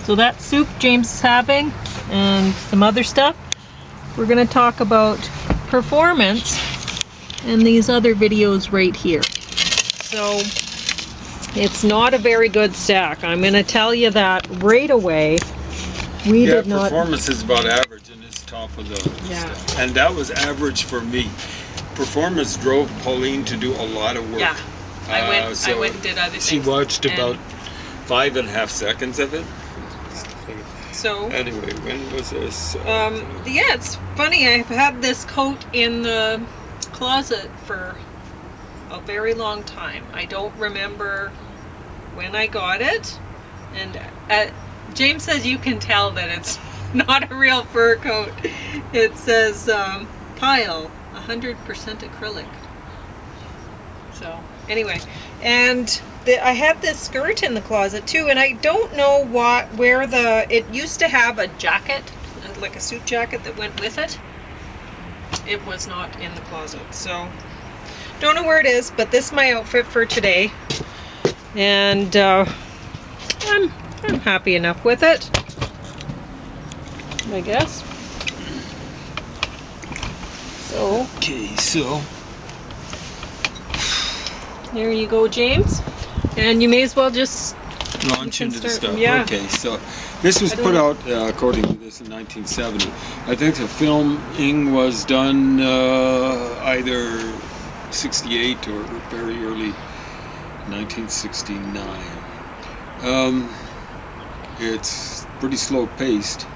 So that soup James is having and some other stuff. We're going to talk about performance and these other videos right here. So it's not a very good stack. I'm going to tell you that right away. We did not. Performance is about average and it's top of the stack. And that was average for me. Performance drove Pauline to do a lot of work. Yeah. I went and did other things. She watched about 5.5 seconds of it. So anyway, when was this? Yeah, it's funny. I've had this coat in the closet for a very long time. I don't remember when I got it, and James says you can tell that it's not a real fur coat. It says pile 100% acrylic. So anyway, and I had this skirt in the closet too, and I don't know where it used to have a jacket, like a suit jacket that went with it. It was not in the closet, so don't know where it is, but this is my outfit for today, and I'm happy enough with it, I guess. So okay, so there you go, James. And you may as well just launch into the stuff. Yeah. Okay, so this was put out, according to this, in 1970. I think the filming was done either 68 or very early 1969. It's pretty slow paced.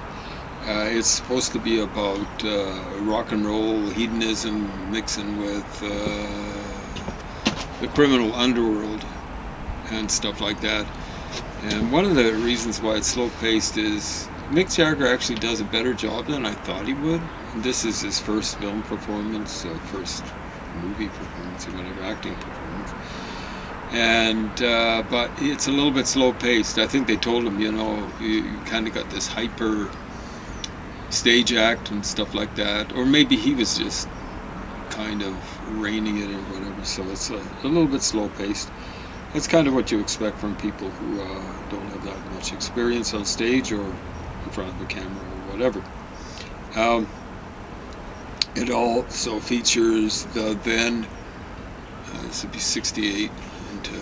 It's supposed to be about rock and roll, hedonism, mixing with the criminal underworld and stuff like that. And one of the reasons why it's slow paced is Mick Jagger actually does a better job than I thought he would. This is his first film performance, first movie performance, or whatever, acting performance. And but it's a little bit slow paced. I think they told him, you kind of got this hyper stage act and stuff like that, or maybe he was just kind of reining it or whatever. So it's a little bit slow paced. That's kind of what you expect from people who don't have that much experience on stage or in front of a camera or whatever. It also features the then, this would be 68 into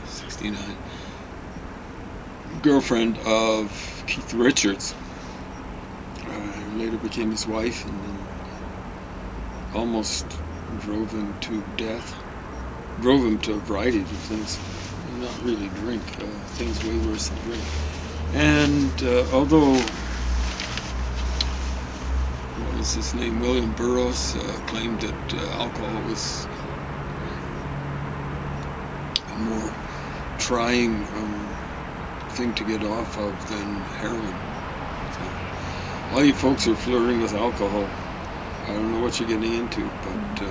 69, girlfriend of Keith Richards. Later became his wife and then almost drove him to death. Drove him to a variety of things, not really drink, things way worse than drink. And although, what was his name, William Burroughs claimed that alcohol was a more trying thing to get off of than heroin. So, all you folks who are flirting with alcohol, I don't know what you're getting into, but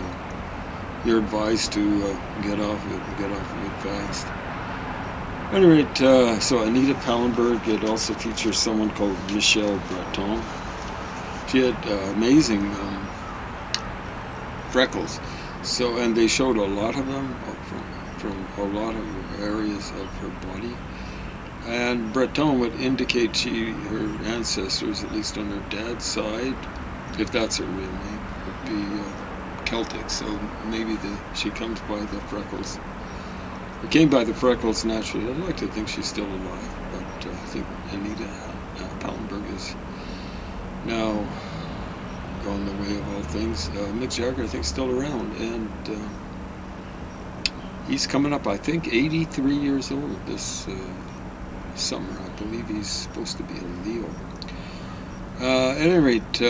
you're advised to get off of it and get off of it fast. At any rate, so Anita Pallenberg, it also features someone called Michelle Breton. She had amazing freckles. So, and they showed a lot of them from a lot of areas of her body. And Breton would indicate her ancestors, at least on her dad's side, if that's her real name, would be Celtic, so maybe she comes by the freckles. It came by the freckles naturally. I'd like to think she's still alive, but I think Anita Pallenberg is now gone the way of all things. Mick Jagger, I think, still around, and he's coming up, I think, 83 years old this summer. I believe he's supposed to be a Leo. At any rate,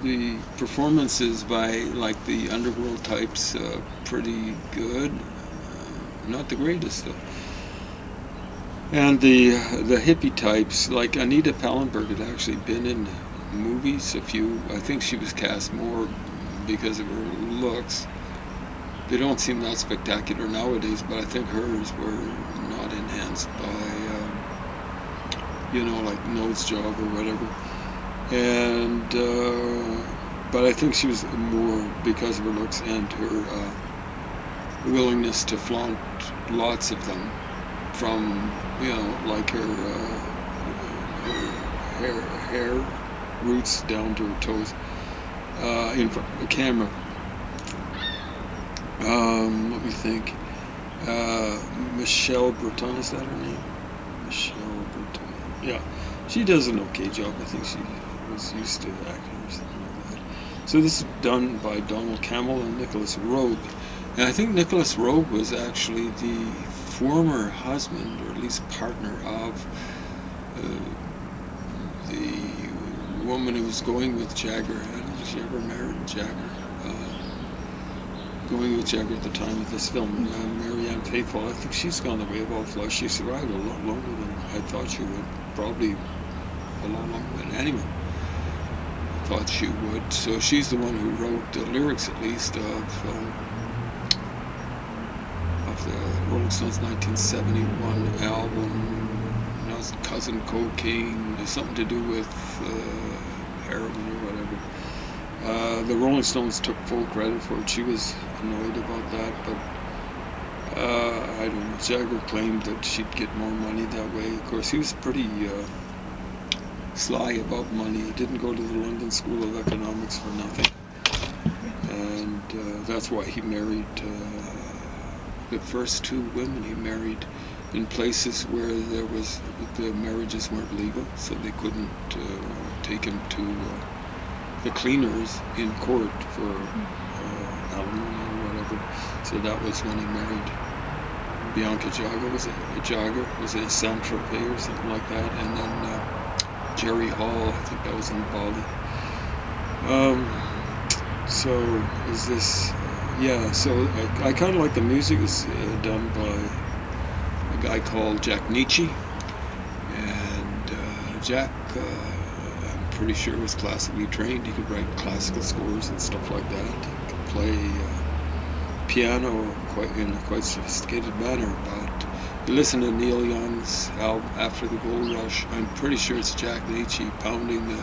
the performances by like the underworld types, pretty good, not the greatest though. And the hippie types, like Anita Pallenberg, had actually been in movies, a few. I think she was cast more because of her looks. They don't seem that spectacular nowadays, but I think hers were not enhanced by, like nose job or whatever. And but I think she was more because of her looks and her willingness to flaunt lots of them, from like her hair roots down to her toes in front of the camera. Let me think. Michelle Breton, is that her name? Michelle Breton. Yeah, she does an okay job. I think she was used to acting or something like that. So this is done by Donald Campbell and Nicholas Roeg. And I think Nicholas Roeg was actually the former husband, or at least partner, of the woman who was going with Jagger. I don't think she ever married Jagger. Going with Jagger at the time of this film, Marianne Faithfull. I think she's gone the way of all flesh. She survived a lot longer than I thought she would. Probably a lot longer than anyone thought she would. So she's the one who wrote the lyrics, at least, of the Rolling Stones 1971 album. You know, Cousin Cocaine, something to do with heroin or whatever. The Rolling Stones took full credit for it. She was annoyed about that, but I don't know. Jagger claimed that she'd get more money that way. Of course, he was pretty sly about money. He didn't go to the London School of Economics for nothing, and that's why he married the first two women he married in places where the marriages weren't legal, so they couldn't take him to the cleaners in court for alimony or whatever. So that was when he married Bianca Jagger. Was it Saint-Tropez or something like that? And then Jerry Hall, I think that was in Bali. So is this? Yeah. So I kind of like the music. Is done by a guy called Jack Nietzsche, and Jack. Pretty sure was classically trained. He could write classical scores and stuff like that. He could play piano in a quite sophisticated manner. But you listen to Neil Young's album After the Gold Rush, I'm pretty sure it's Jack Nietzsche pounding the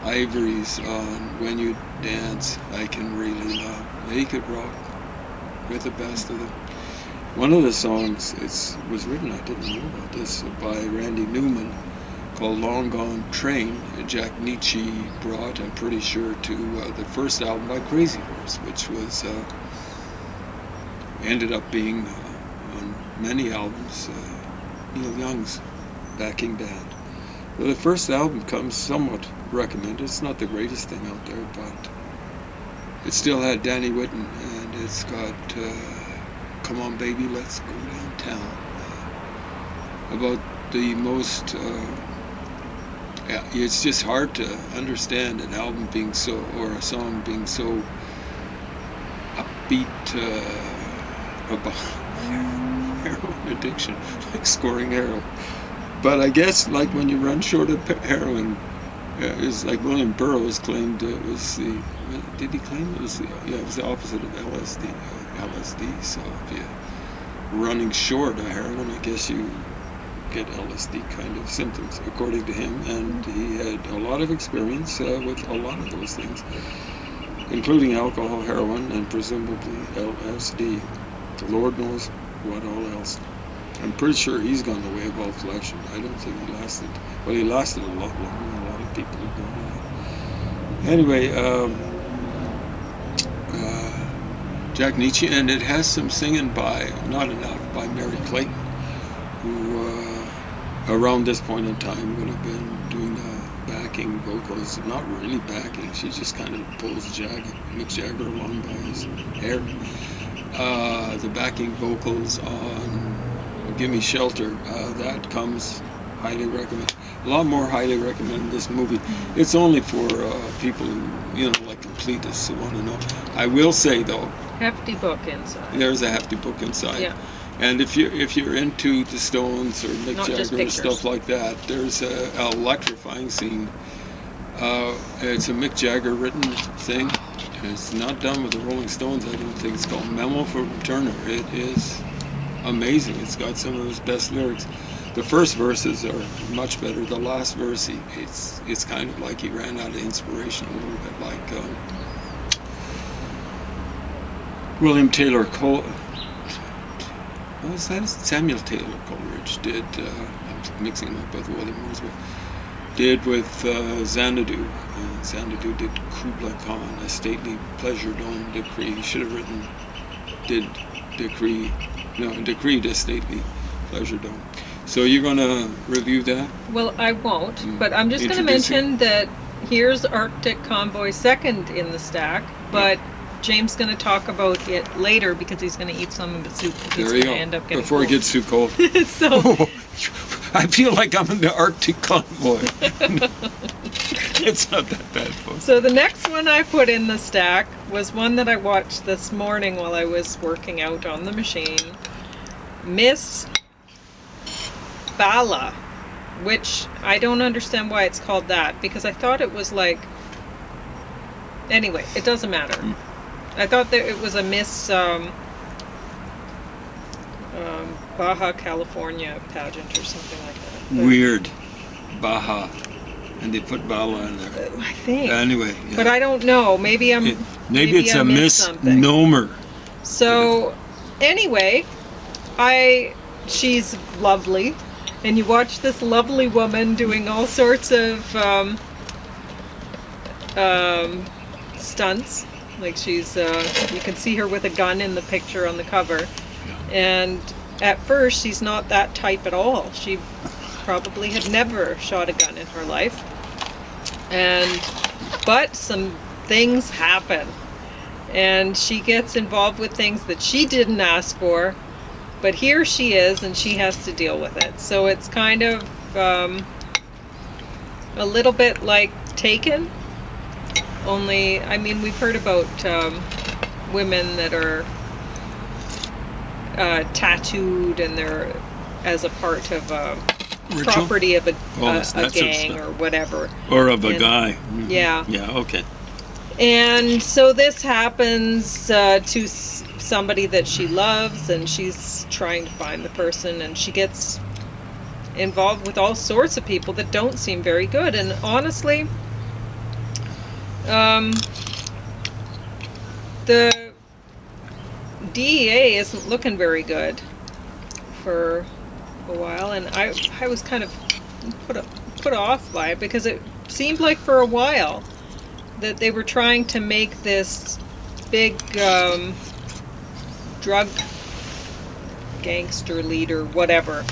ivories on When You Dance, I Can Really Love. He could rock with the best of them. One of the songs was written, I didn't know about this, by Randy Newman, called Long Gone Train. Jack Nietzsche brought, I'm pretty sure, to the first album by Crazy Horse, which was ended up being on many albums Neil Young's backing band. Well, the first album comes somewhat recommended. It's not the greatest thing out there, but it still had Danny Whitten, and it's got Come On Baby, Let's Go Downtown, about the most it's just hard to understand an album being so, or a song being so upbeat about heroin addiction, like scoring heroin. But I guess, like, when you run short of heroin, it's like William Burroughs claimed it was the, did he claim it was the, yeah, it was the opposite of LSD. So if you're running short of heroin, I guess you get LSD kind of symptoms, according to him, and he had a lot of experience with a lot of those things, including alcohol, heroin, and presumably LSD. The Lord knows what all else. I'm pretty sure he's gone the way of all flesh. I don't think he lasted. Well, he lasted a lot longer than a lot of people have gone. Anyway, Jack Nietzsche, and it has some singing by, not enough, by Mary Clayton, who around this point in time would have been doing backing vocals. Not really backing, she just kind of pulls Mick Jagger along by his hair. The backing vocals on Give Me Shelter, that comes highly recommended. A lot more highly recommended this movie. It's only for people who, you know, like completists who want to know. I will say, though, hefty book inside. There's a hefty book inside. Yeah. And if you're into the Stones or Mick Not Jagger or stuff like that, there's a electrifying scene. It's a Mick Jagger written thing. It's not done with the Rolling Stones. I don't think. It's called Memo from Turner. It is amazing. It's got some of his best lyrics. The first verses are much better. The last verse, it's kind of like he ran out of inspiration, a little bit like William Taylor Cole. What was that? Samuel Taylor Coleridge did mixing up with other movies, but did with Xanadu. Xanadu did Kubla Khan, a stately pleasure dome decree. He should have written, decreed a stately pleasure dome. So you're going to review that? Well, I won't, but I'm just going to mention that here's Arctic Convoy second in the stack, but James going to talk about it later because he's going to eat some of the soup. He's There you going to go. end up getting Before it gets too cold. So I feel like I'm in the Arctic Convoy. It's not that bad, folks. So the next one I put in the stack was one that I watched this morning while I was working out on the machine. Miss Bala, which I don't understand why it's called that, because I thought it was like... Anyway, it doesn't matter. I thought that it was a Miss Baja California pageant or something like that. But weird. Baja. And they put Bala in there. I think. Anyway. Yeah. But I don't know. Maybe it's I a misnomer. So, anyway, she's lovely. And you watch this lovely woman doing all sorts of stunts. Like she's, you can see her with a gun in the picture on the cover. Yeah. And at first, she's not that type at all. She probably had never shot a gun in her life. But some things happen. And she gets involved with things that she didn't ask for. But here she is, and she has to deal with it. So it's kind of a little bit like Taken. Only, I mean, we've heard about women that are tattooed and they're as a part of a Ritual? property of a that gang sort of or whatever. Or of a guy. Mm-hmm. Yeah. Yeah, okay. And so this happens to somebody that she loves, and she's trying to find the person, and she gets involved with all sorts of people that don't seem very good. And honestly, the DEA isn't looking very good for a while, and I was kind of put off by it because it seemed like for a while that they were trying to make this big drug gangster leader, whatever,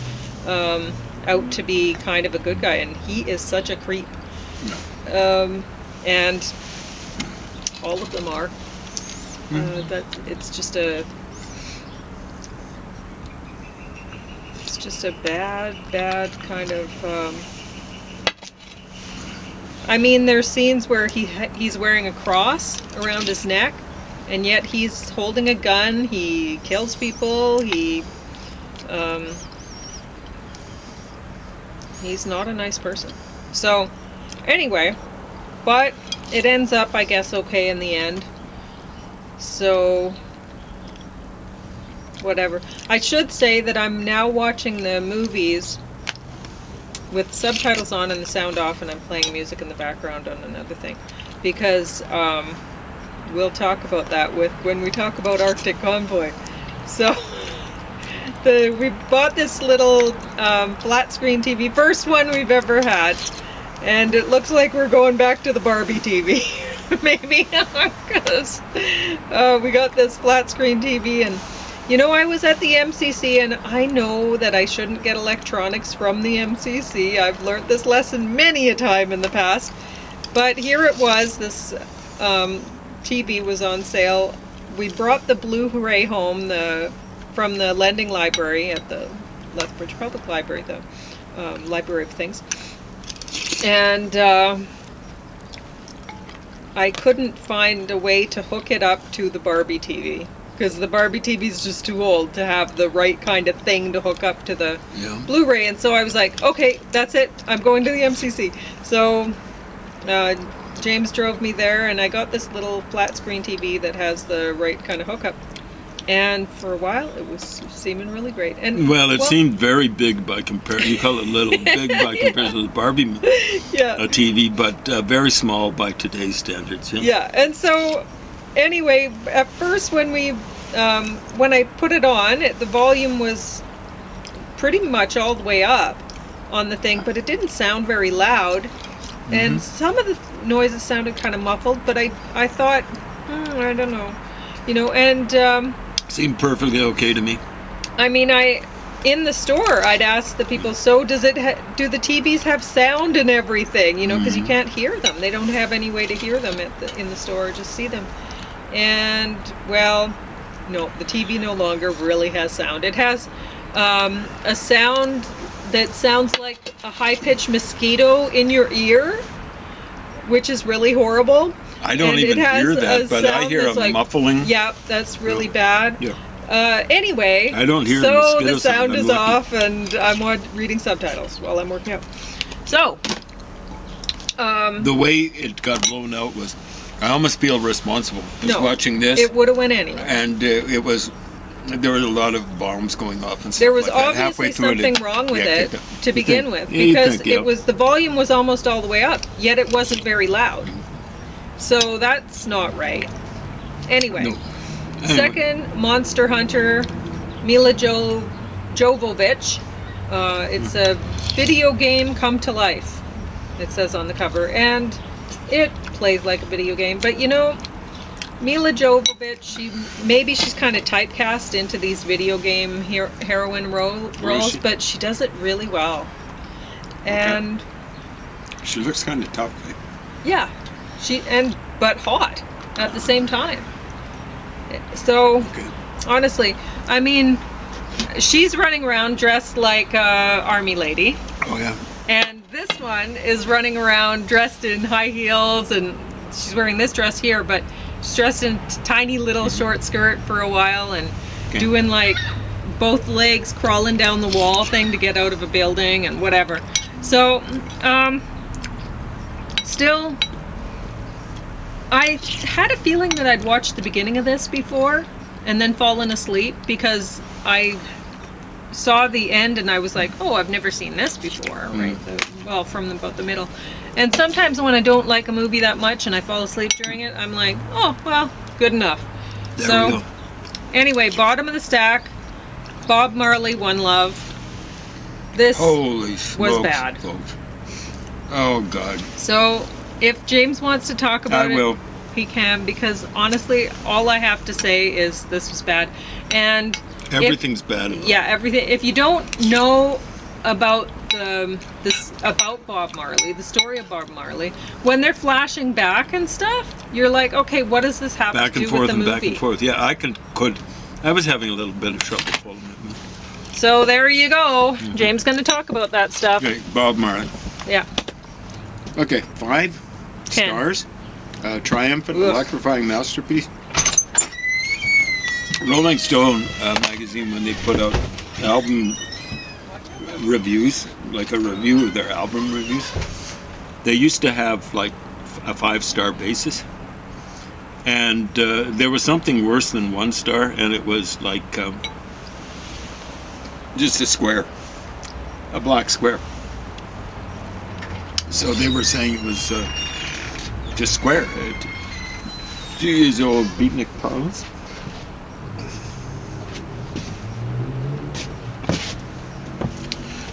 out to be kind of a good guy, and he is such a creep. No. And all of them are. That it's just a bad kind of. I mean, there's scenes where he's wearing a cross around his neck, and yet he's holding a gun. He kills people. He's not a nice person. So, anyway, but it ends up, I guess, okay in the end. So, whatever. I should say that I'm now watching the movies with subtitles on and the sound off, and I'm playing music in the background on another thing, because we'll talk about that when we talk about Arctic Convoy. So we bought this little flat screen TV, first one we've ever had, and it looks like we're going back to the Barbie TV. Maybe, because we got this flat screen TV, and you know, I was at the MCC, and I know that I shouldn't get electronics from the MCC. I've learned this lesson many a time in the past. But here it was, this TV was on sale. We brought the Blu-ray home from the lending library at the Lethbridge Public Library, the Library of Things. And I couldn't find a way to hook it up to the Barbie TV, because the Barbie TV is just too old to have the right kind of thing to hook up to the Blu-ray. And so I was like, okay, that's it. I'm going to the MCC. So James drove me there, and I got this little flat screen TV that has the right kind of hookup. And for a while, it was seeming really great. And well, it seemed very big by comparison. You call it little, big by comparison to the Barbie TV, but very small by today's standards. Yeah, and so anyway, at first when I put it on, the volume was pretty much all the way up on the thing, but it didn't sound very loud. And some of the noises sounded kind of muffled, but I thought, I don't know, and Seemed perfectly okay to me. I mean, in the store, I'd ask the people, so do the TVs have sound and everything? Because you can't hear them. They don't have any way to hear them in the store, just see them. And, well, no, the TV no longer really has sound. It has a sound that sounds like a high-pitched mosquito in your ear, which is really horrible. I don't even hear that, but I hear a muffling. Yeah, that's really bad. Yeah. Anyway, I don't hear so the the sound is off, and I'm reading subtitles while I'm working out. So, the way it got blown out was, I almost feel responsible. I was watching this. It would have went anyway. And there was a lot of bombs going off and stuff. There was like that. obviously something wrong with it to begin with, because the volume was almost all the way up, yet it wasn't very loud. So that's not right. Anyway. Second, Monster Hunter, Mila Jovovich. It's a video game come to life, it says on the cover, and it plays like a video game. But Mila Jovovich, maybe she's kind of typecast into these video game heroine roles, but she does it really well. And she looks kind of tough. Eh? Yeah, but hot at the same time. So, honestly, I mean, she's running around dressed like a army lady. Oh, yeah. And this one is running around dressed in high heels, and she's wearing this dress here, but she's dressed in tiny little short skirt for a while, and doing like both legs crawling down the wall thing to get out of a building and whatever. So, still, I had a feeling that I'd watched the beginning of this before and then fallen asleep, because I saw the end and I was like, oh, I've never seen this before, right? From about the middle. And sometimes when I don't like a movie that much and I fall asleep during it, I'm like, oh, well, good enough. There we go. Anyway, bottom of the stack, Bob Marley, One Love. This was bad. Folks. Oh, God. So, if James wants to talk about it, he can, because honestly, all I have to say is this was bad. And everything's bad about it. Yeah, everything. If you don't know about about Bob Marley, the story of Bob Marley, when they're flashing back and stuff, you're like, okay, what does this have to do with the movie? Back and forth. Yeah, I was having a little bit of trouble following it. So there you go. James going to talk about that stuff. Okay, Bob Marley. Yeah. Okay, 5 stars. Triumphant, electrifying masterpiece. Rolling Stone magazine, when they put out album reviews, like a review of their album reviews, they used to have like a 5-star basis. And there was something worse than 1 star, and it was like just a square, a black square. So they were saying it was just square. To use old beatnik parlance.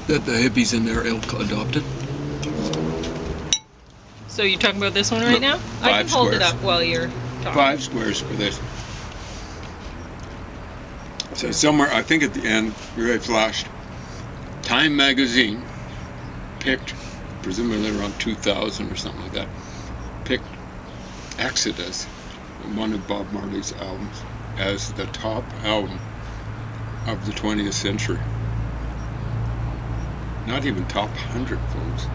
That the hippies in their ilk adopted. So you're talking about this one right now? I can hold it up while you're talking. 5 squares for this. So somewhere, I think at the end, where I flashed, Time magazine picked, presumably around 2000 or something like that, picked Exodus, one of Bob Marley's albums, as the top album of the 20th century. Not even top 100, folks.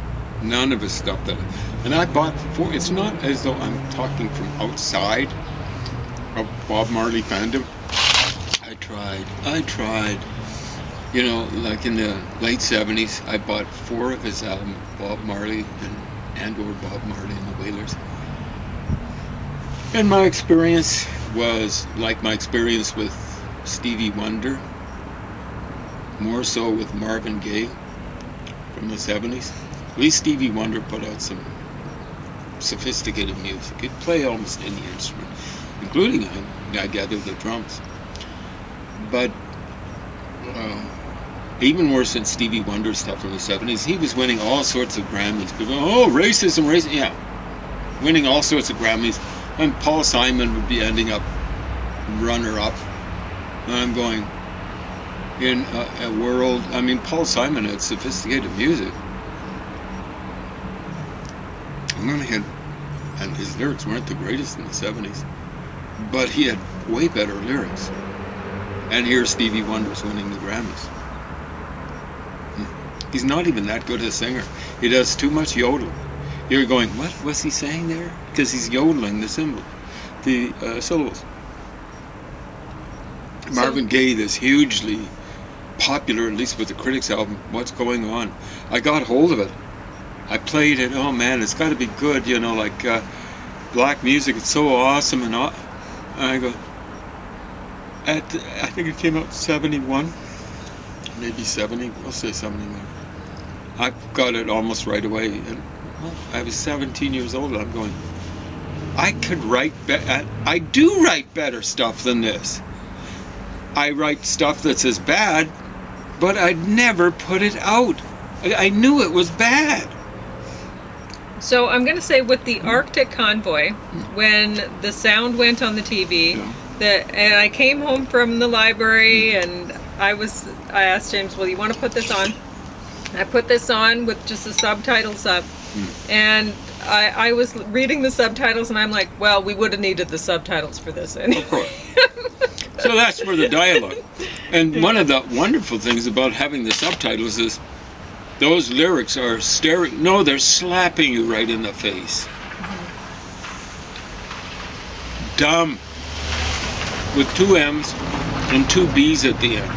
None of his stuff that... And I bought 4... It's not as though I'm talking from outside of Bob Marley fandom. I tried. You know, like in the late 70s, I bought 4 of his albums, Bob Marley and or Bob Marley and the Wailers. And my experience was like my experience with Stevie Wonder, more so with Marvin Gaye from the 70s. At least Stevie Wonder put out some sophisticated music. He'd play almost any instrument, including, I gather, the drums. But even worse than Stevie Wonder stuff from the 70s. He was winning all sorts of Grammys. People, oh, racism, yeah. Winning all sorts of Grammys. And Paul Simon would be ending up runner-up. And I'm going, in a world, I mean, Paul Simon had sophisticated music. And his lyrics weren't the greatest in the 70s. But he had way better lyrics. And here's Stevie Wonder's winning the Grammys. He's not even that good a singer. He does too much yodeling. You're going, what was he saying there? Because he's yodeling the syllables. Marvin Gaye, this hugely popular, at least with the critics album, What's Going On? I got hold of it. I played it. Oh man, it's got to be good. You know, like black music. It's so awesome. And I go, I think it came out 71, maybe 70. We'll say 71. I got it almost right away. And I was 17 years old. And I'm going, I could write I do write better stuff than this. I write stuff that's as bad, but I'd never put it out. I knew it was bad. So I'm going to say with the Arctic Convoy, when the sound went on the TV, and I came home from the library and I asked James, well, you want to put this on? I put this on with just the subtitles up, and I was reading the subtitles and I'm like, well, we would have needed the subtitles for this anyway. Of course. So that's for the dialogue. And one of the wonderful things about having the subtitles is those lyrics are they're slapping you right in the face. Dumb. With 2 M's and 2 B's at the end.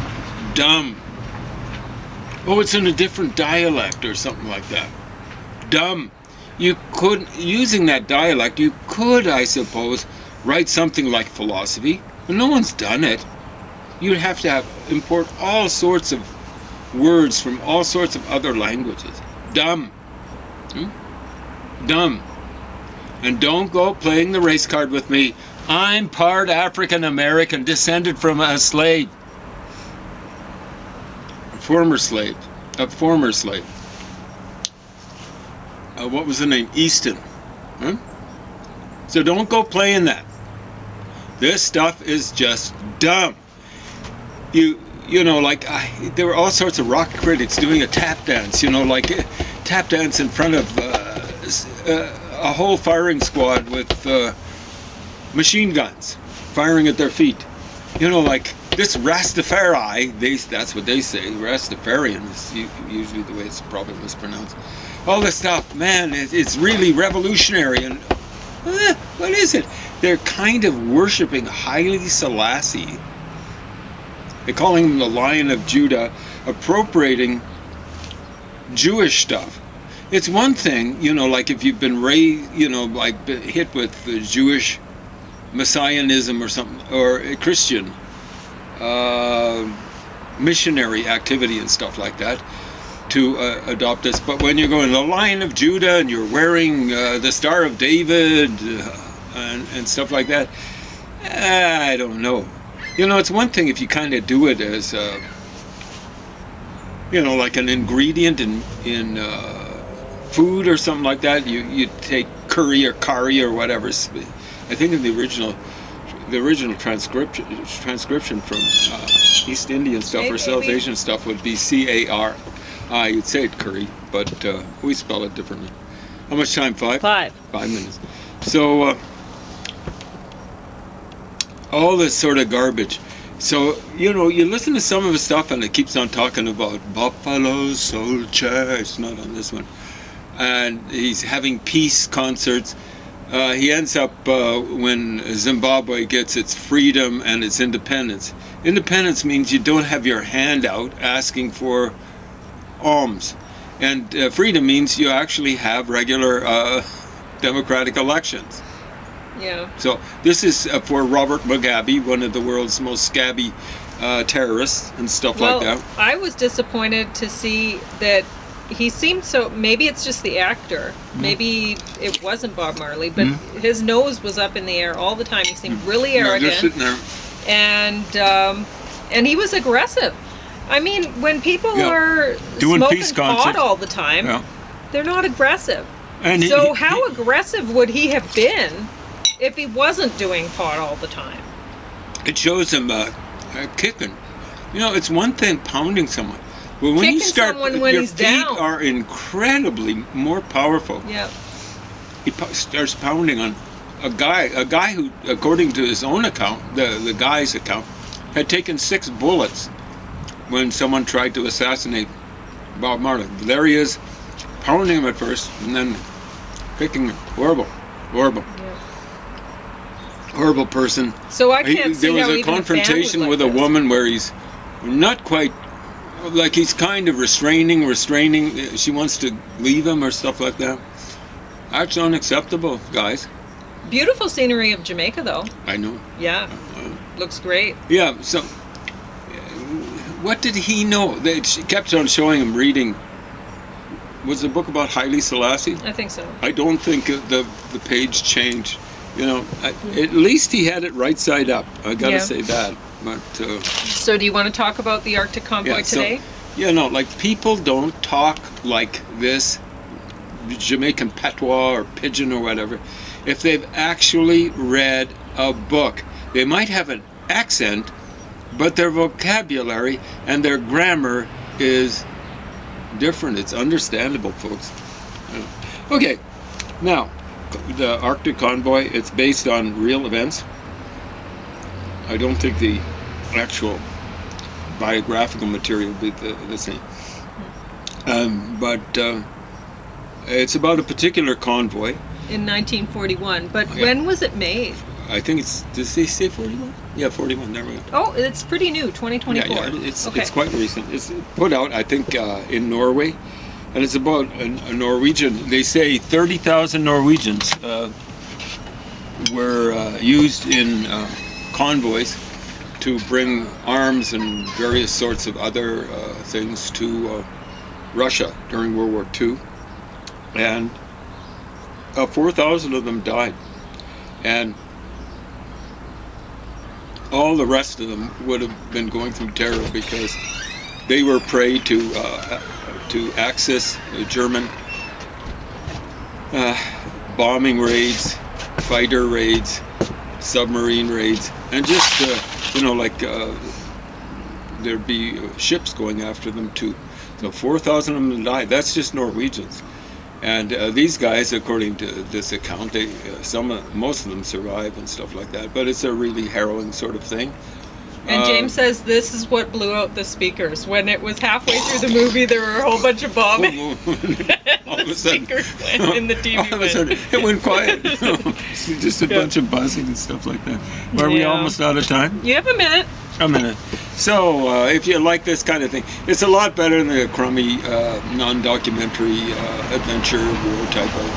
Dumb. Oh, it's in a different dialect or something like that. Dumb. You could, using that dialect, you could, I suppose, write something like philosophy, but no one's done it. You'd have to import all sorts of words from all sorts of other languages. Dumb. Dumb. And don't go playing the race card with me. I'm part African American, descended from a slave. A former slave. What was the name? Easton. So don't go playing that. This stuff is just dumb. You know, like there were all sorts of rock critics doing a tap dance. You know, like tap dance in front of a whole firing squad with machine guns firing at their feet. You know, like this Rastafari. That's what they say. Rastafarian is usually the way it's probably mispronounced. All this stuff, man, it's really revolutionary. And what is it? They're kind of worshiping Haile Selassie. They're calling him the Lion of Judah, appropriating Jewish stuff. It's one thing, you know, like if you've been raised, you know, like hit with Jewish messianism or something, or a Christian missionary activity and stuff like that, to adopt this. But when you're going the Lion of Judah and you're wearing the Star of David and stuff like that, I don't know. You know, it's one thing if you kind of do it as, you know, like an ingredient in food or something like that. You take curry or kari or whatever. I think in the original transcription from East Indian stuff or South Asian stuff would be C-A-R-I. You'd say it curry, but we spell it differently. How much time? 5? 5 minutes. So all this sort of garbage. So, you know, you listen to some of his stuff and it keeps on talking about Buffalo Soldier. It's not on this one. And he's having peace concerts. He ends up when Zimbabwe gets its freedom and its independence. Independence means you don't have your hand out asking for alms. And freedom means you actually have regular democratic elections. Yeah. So this is for Robert Mugabe, one of the world's most scabby terrorists and stuff like that. I was disappointed to see that he seemed so. Maybe it's just the actor. Maybe it wasn't Bob Marley, but his nose was up in the air all the time. He seemed really arrogant. Just sitting there. And he was aggressive. I mean, when people Yeah. are Doing smoking peace pot concerts. all the time, Yeah. they're not aggressive. And So how aggressive would he have been if he wasn't doing pot all the time? it shows him kicking. You know, it's one thing pounding someone, but when Kicking you start, someone when your he's feet down. are incredibly more powerful. Yeah. He starts pounding on a guy who, according to his own account, the guy's account, had taken 6 bullets when someone tried to assassinate Bob Marley. There he is, pounding him at first, and then kicking him. Horrible. Yeah. Horrible person. So I can't see there was how a even confrontation a family with like a this. woman where he's not quite, like he's kind of restraining. She wants to leave him or stuff like that. That's unacceptable, guys. Beautiful scenery of Jamaica, though. I know. Yeah, looks great. Yeah, so what did he know? She kept on showing him reading. Was the book about Haile Selassie? I think so. I don't think the page changed. You know, at least he had it right side up. I gotta Yeah. say that. But So do you want to talk about the Arctic Convoy today? you know, like people don't talk like this, Jamaican patois or pidgin or whatever, if they've actually read a book. They might have an accent, but their vocabulary and their grammar is different. It's understandable, folks. Okay, now, the Arctic Convoy, it's based on real events. I don't think the actual biographical material will be the same. But it's about a particular convoy. In 1941. But Yeah. when was it made? I think it's, did they say 41? Yeah, 41, there we go. Oh, it's pretty new, 2024. Yeah, it's Okay. quite recent. It's put out, I think, in Norway, and it's about a Norwegian. They say 30,000 Norwegians were used in convoys to bring arms and various sorts of other things to Russia during World War II, and 4,000 of them died, and all the rest of them would have been going through terror because they were prey to Axis, German bombing raids, fighter raids, submarine raids, and just there'd be ships going after them too. So 4,000 of them died. That's just Norwegians. And these guys, according to this account, most of them survive and stuff like that. But it's a really harrowing sort of thing. And James says this is what blew out the speakers. When it was halfway through the movie, there were a whole bunch of bombing. all of The a sudden, speakers went and the TV all of a sudden, it went quiet. Just a bunch of buzzing and stuff like that. Are we Yeah. almost out of time? You have a minute. A minute. So, if you like this kind of thing, it's a lot better than the crummy, non-documentary, adventure war type of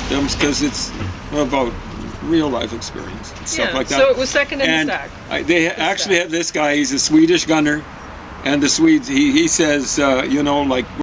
films, because it's about real life experience and stuff like that. So it was second in And the stack. they actually have this guy. He's a Swedish gunner, and the Swedes. He says, like.